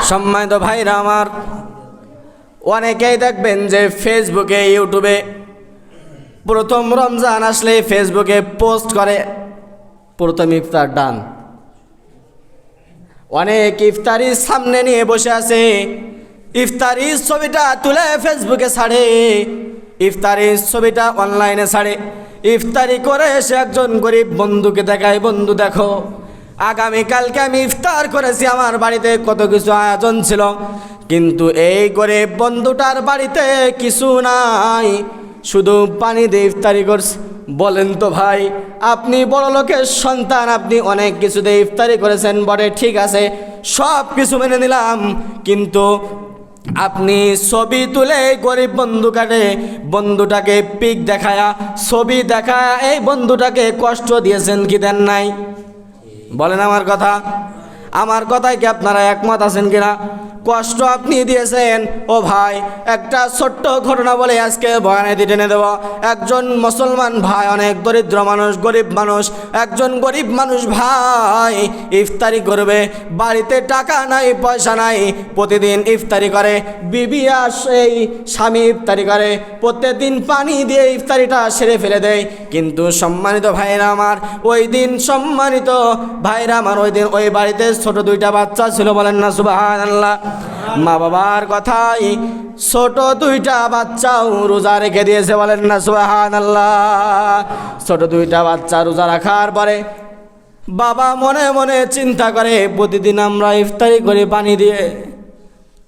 সম্মানিত ভাইরা আমার, অনেকেই দেখবেন যে ফেসবুকে ইউটিউবে প্রথম রমজান আসলে ফেসবুকে পোস্ট করে প্রথম ইফতার ডান। অনেক ইফতারির সামনে নিয়ে বসে আছে, ইফতারির ছবিটা তুলে ফেসবুকে ছাড়ে, ইফতারির ছবিটা অনলাইনে ছাড়ে। ইফতারি করে এসে একজন গরিব বন্ধুকে দেখায়, বন্ধু দেখো আগামীকালকে আমি ইফতার করেছি, আমার বাড়িতে কত কিছু আয়োজন ছিল, কিন্তু এই গরিব বন্ধুটার বাড়িতে কিছু নাই, শুধু পানি দিয়ে ইফতারি করছে। বলেন তো ভাই, আপনি বড় লোকের সন্তান, আপনি অনেক কিছু দিয়ে ইফতারি করেছেন বটে, ঠিক আছে, সব কিছু মেনে নিলাম, কিন্তু আপনি ছবি তুলে গরিব বন্ধুটাকে পিক দেখায়া, ছবি দেখায়া এই বন্ধুটাকে কষ্ট দিয়েছেন কি দেন নাই? বলেন আমার কথায় কি আপনারা একমত আছেন কিনা? কষ্ট আপনি দিয়েছেন। ও ভাই, একটা ছোট্ট ঘটনা বলে আজকে বয়ানে টেনে দেব। একজন মুসলমান ভাই, অনেক দরিদ্র মানুষ, গরিব মানুষ, একজন গরিব মানুষ ভাই ইফতারি করবে, বাড়িতে টাকা নাই, পয়সা নাই, প্রতিদিন ইফতারি করে, বিবি আর সেই স্বামী ইফতারি করে, প্রত্যেকদিন পানি দিয়ে ইফতারিটা সেরে ফেলে দেয়। কিন্তু সম্মানিত ভাইরা আমার, ওই দিন ওই বাড়িতে ছোট দুইটা বাচ্চা ছিল, বলেন না সুবহানাল্লাহ। মা বাবার কথাই ছোট দুইটা বাচ্চাও রোজা রেখে দিয়েছে, বলেন না সুবহানাল্লাহ। ছোট দুইটা বাচ্চা রোজা রাখার পরে বাবা মনে মনে চিন্তা করে, প্রতিদিন আমরা ইফতারি করি পানি দিয়ে,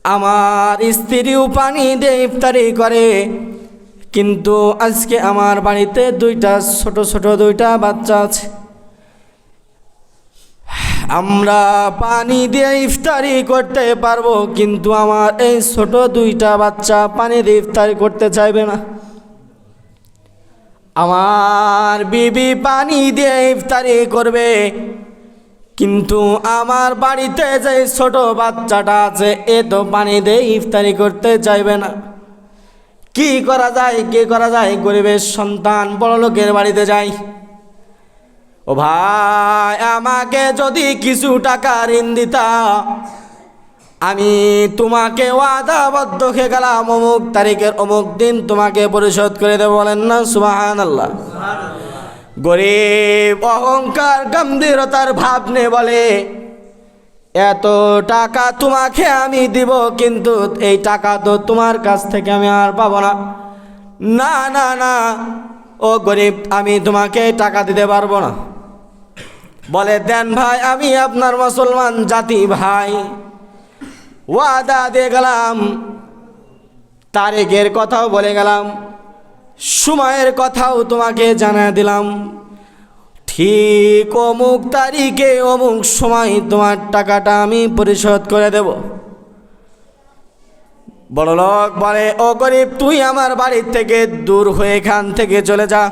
আমার স্ত্রীও পানি দিয়ে ইফতারি করে, কিন্তু আজকে আমার বাড়িতে ছোট দুইটা বাচ্চা আছে, আমরা পানি দিয়ে ইফতারি করতে পারবো, কিন্তু আমার এই ছোট দুইটা বাচ্চা পানি দিয়ে ইফতারি করতে চাইবে না। আমার বিবি পানি দিয়ে ইফতারি করবে, কিন্তু আমার বাড়িতে যে ছোট বাচ্চাটা আছে এ তো পানি দিয়ে ইফতারি করতে চাইবে না। কি করা যায়? গরিবের সন্তান বড় লোকের বাড়িতে যাই। ও ভাই, আমাকে যদি কিছু টাকা ঋণ দিতা, আমি তোমাকে ওয়াদাবদ্ধ হয়ে গেলাম, অমুক তারিখের অমুক দিন তোমাকে পরিশোধ করে দেব, বলেন না সুবহানাল্লাহ। গরিব অহংকার গম্ভীরতার ভাব নিয়ে বলে, এত টাকা তোমাকে আমি দিব, কিন্তু এই টাকা তো তোমার কাছ থেকে আমি আর পাবো না। না না না, ও গরিব, আমি তোমাকে টাকা দিতে পারবো না। বলে, দেন ভাই, আমি আপনার মুসলমান জাতি ভাই, ওয়াদা দিয়ে গেলাম, তারিখের কথাও বলে গেলাম, সময়ের কথাও তোমাকে জানিয়ে দিলাম, ঠিক অমুক তারিখে অমুক সময় তোমার টাকাটা আমি পরিশোধ করে দেব। বড়লোক বলে, ও গরিব, তুই আমার বাড়ির থেকে দূর হয়ে এখান থেকে চলে যা,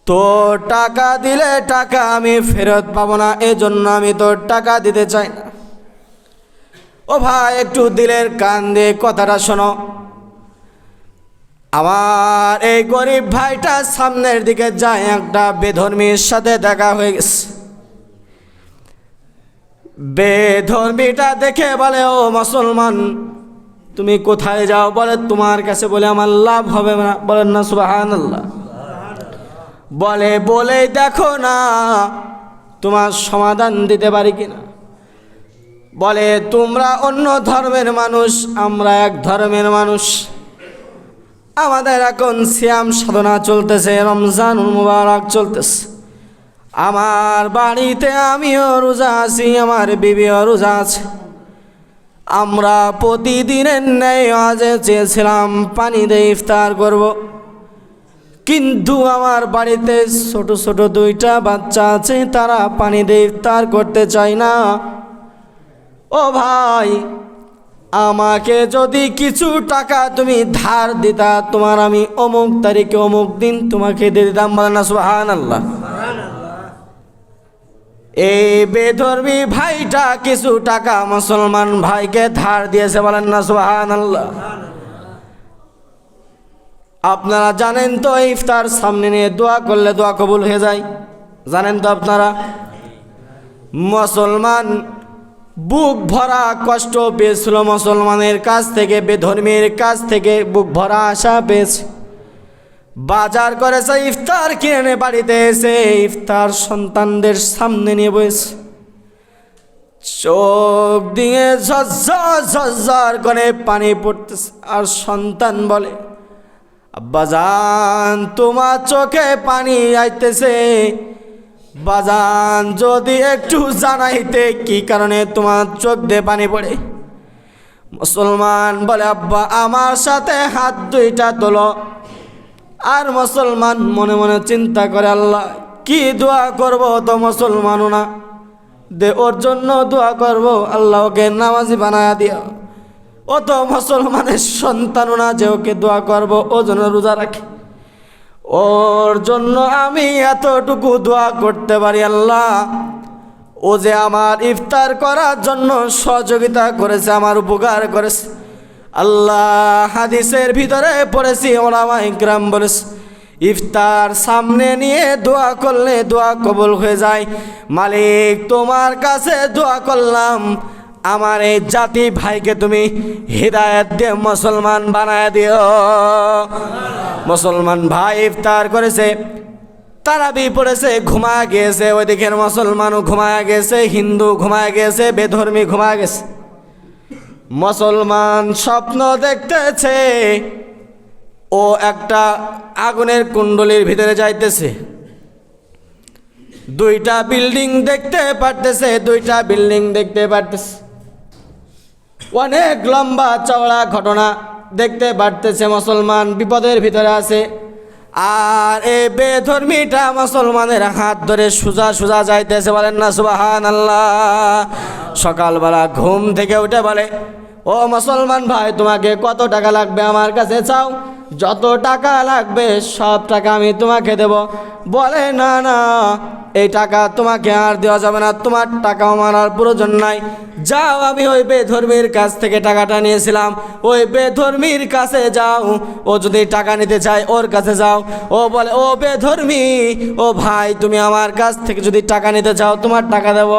তোর টাকা দিলে টাকা আমি ফেরত পাবো না, এজন্য আমি তোর টাকা দিতে চাই না। ও ভাই, একটু দিলের কান দিয়ে কথাটা শোনো। আমার এই গরিব ভাইটা সামনের দিকে যায়, একটা বেধর্মীর সাথে দেখা হয়ে গেছে। বেধর্মীটা দেখে বলে, ও মুসলমান, তুমি কোথায় যাও? বলে, তোমার কাছে বলে আমার লাভ হবে না, বলেন না সুবহানাল্লাহ। বলে দেখো না তোমার সমাধান দিতে পারি কিনা। বলে, তোমরা অন্য ধর্মের মানুষ, আমরা এক ধর্মের মানুষ, আমাদের এখন সিয়াম সাধনা চলতেছে, রমজানুল মুবারক চলতেছে, আমার বাড়িতে আমিও রোজা আছি, আমার বিবিও রোজা আছে, আমরা প্রতিদিনের ন্যায় আজে চেয়েছিলাম পানি দিয়ে ইফতার করব, কিন্তু আমার বাড়িতে ছোট দুইটা বাচ্চা আছে, তারা পানি দিয়ে ইফতার করতে চায় না। ও ভাই, আমাকে যদি কিছু টাকা তুমি ধার দিতা, তোমার আমি অমুক তারিখে অমুক দিন তোমাকে দিয়ে দিতাম, বলেন না সুবহানাল্লাহ। এই বেধর্মী ভাইটা কিছু টাকা মুসলমান ভাইকে ধার দিয়েছে, বলেন না সুবহানাল্লাহ। আপনারা জানেন তো, ইফতার সামনে নিয়ে দোয়া করলে দোয়া কবুল হয়ে যায়, জানেন তো আপনারা? মুসলমান বুক ভরা কষ্ট পেয়েছিল মুসলমানের কাছ থেকে, বেধর্মীর কাছ থেকে বুক ভরা আশা পেয়েছে। বাজার করেছে, ইফতার কিনে এনে বাড়িতে এসে ইফতার সন্তানদের সামনে নিয়ে বসেছে। চোখ দিয়ে ঝরঝর ঝরঝর করে পানি পড়তেছে, আর সন্তান বলে, আব্বাজান তোমার চোখে পানি আইতেছে, বাজান যদি একটু জানাইতে কি কারণে তোমার চোখ দিয়ে পানি পড়ে। মুসলমান বলে, আব্বা আমার সাথে হাত দুইটা তোলো। আর মুসলমান মনে মনে চিন্তা করে, আল্লাহ কি দোয়া করব, তো মুসলমানও না, দে ওর জন্য দোয়া করব, আল্লাহ ওকে নামাজি বানায়া দিও। ও তো মুসলমানের সন্তানও না যে ওকে দোয়া করব, ও যেন রোজা রাখে, ওর জন্য আমি এতটুকু দোয়া করতে পারি। আল্লাহ ও যে আমার ইফতার করার জন্য সহযোগিতা করেছে, আমার উপকার করেছে। আল্লাহ হাদিসের ভিতরে পড়েছি, ওলামা ইকরাম বলেছে, ইফতার সামনে নিয়ে দোয়া করলে দোয়া কবুল হয়ে যায়। মালিক তোমার কাছে দোয়া করলাম, আমার এই জাতি ভাইকে তুমি হিদায়াত দিয়ে মুসলমান বানায় দিও। মুসলমান ভাই ইফতার করেছে, তারাবি পড়েছে, ঘুমায় গিয়েছে। ওই দিকের মুসলমানও ঘুমায় গেছে, হিন্দু ঘুমায় গেছে, বেধর্মী ঘুমায় গেছে। মুসলমান স্বপ্ন দেখতেছে ও একটা আগুনের কুণ্ডলীর ভিতরে যাইতেছে। দুইটা বিল্ডিং দেখতে পারতেছে, দুইটা বিল্ডিং দেখতে পারতেছে, অনেক লম্বা চওড়া ঘটনা দেখতে পারতেছে। মুসলমান বিপদের ভিতরে আছে, আর এই বেধর্মীটা মুসলমানের হাত ধরে সোজা সোজা যাইতেছে। বলেন না সুবহানাল্লাহ। সকালবেলা ঘুম থেকে উঠে বলে, ও মুসলমান ভাই তোমাকে কত টাকা লাগবে আমার কাছে চাও, যত টাকা লাগবে সব টাকা আমি তোমাকে দেব। বলে, না না এই টাকা তোমাকে আর দেওয়া যাবে না, তোমার টাকা আমার আর প্রয়োজন নাই, যাও আমি ওই বেধর্মীর কাছ থেকে টাকাটা নিয়েছিলাম, ওই বেধর্মীর কাছে যাও, ও যদি টাকা নিতে চায় ওর কাছে যাও। ও বলে, ও বেধর্মী, ও ভাই তুমি আমার কাছ থেকে যদি টাকা নিতে চাও তোমার টাকা দেব।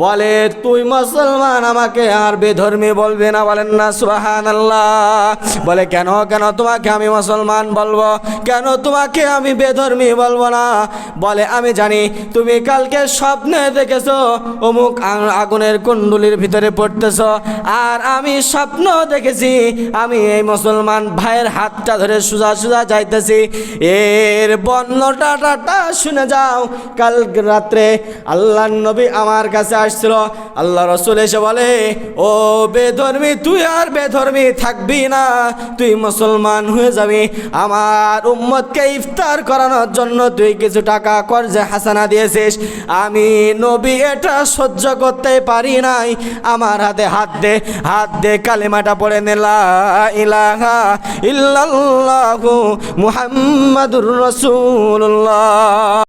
বলে, তুই মুসলমান আমাকে আর বেধর্মী বলবে না। বলেন না সুবহানাল্লাহ। বলে, কেন কেন তোমাকে আমি মুসলমান বলবো, কেন তোমাকে আমি বেধর্মী বলবো না? বলে, আমি জানি তুমি কালকে স্বপ্নে দেখেছো অমুক আগুনের কুণ্ডলীর ভিতরে পড়তেছ, আর আমি স্বপ্ন দেখেছি আমি এই মুসলমান ভাইয়ের হাতটা ধরে সোজা সোজা যাইতেছি। এর বর্ণনাটা শুনে যাও। কাল রাত্রে আল্লাহর নবী আমার কাছে আসছিল, আল্লাহ রসুল এসে বলে, ও বেধর্মী তুই আর বেধর্মী থাকবি না, তুই মুসলমান হয়ে যাবি। আমার উম্মতকে ইফতার করানোর জন্য তুই কিছু টাকা কর্জে হাসানা দিয়েছিস, আমি নবী এটা সহ্য করতে পারি নাই। আমার হাত দে কালেমাটা পড়ে নে, লা ইলাহা ইল্লাল্লাহু মুহাম্মাদুর রাসূলুল্লাহ।